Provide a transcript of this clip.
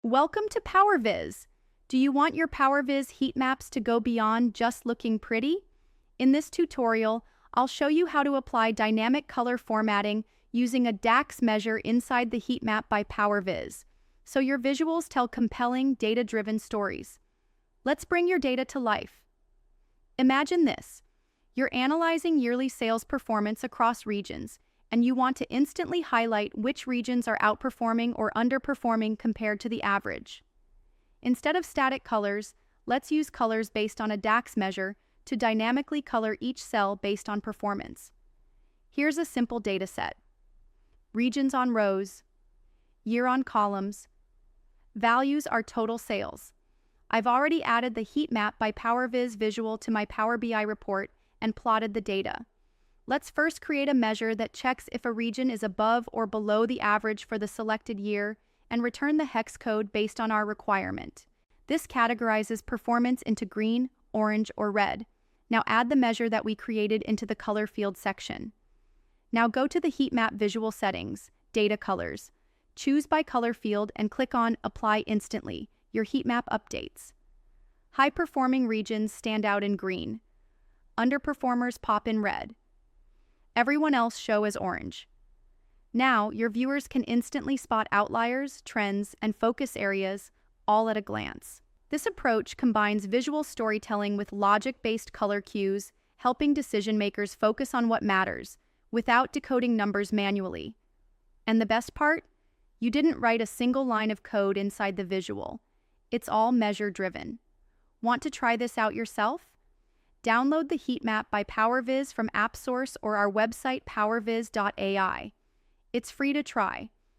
Welcome to PowerViz. Do you want your PowerViz heat maps to go beyond just looking pretty? In this tutorial, I'll show you how to apply dynamic color formatting using a DAX measure inside the heat map by PowerViz, so your visuals tell compelling, data-driven stories. Let's bring your data to life. Imagine this. You're analyzing yearly sales performance across regions, and you want to instantly highlight which regions are outperforming or underperforming compared to the average. Instead of static colors, let's use colors based on a DAX measure to dynamically color each cell based on performance. Here's a simple data set. Regions on rows, year on columns, values are total sales. I've already added the heat map by PowerViz visual to my Power BI report and plotted the data. Let's first create a measure that checks if a region is above or below the average for the selected year and return the hex code based on our requirement. This categorizes performance into green, orange, or red. Now add the measure that we created into the color field section. Now go to the heat map visual settings, data colors. Choose by color field and click on Apply Instantly. Your heat map updates. High-performing regions stand out in green. Underperformers pop in red. Everyone else show as orange. Now, your viewers can instantly spot outliers, trends, and focus areas all at a glance. This approach combines visual storytelling with logic-based color cues, helping decision-makers focus on what matters without decoding numbers manually. And the best part? You didn't write a single line of code inside the visual. It's all measure-driven. Want to try this out yourself? Download the heat map by PowerViz from AppSource or our website powerviz.ai. It's free to try.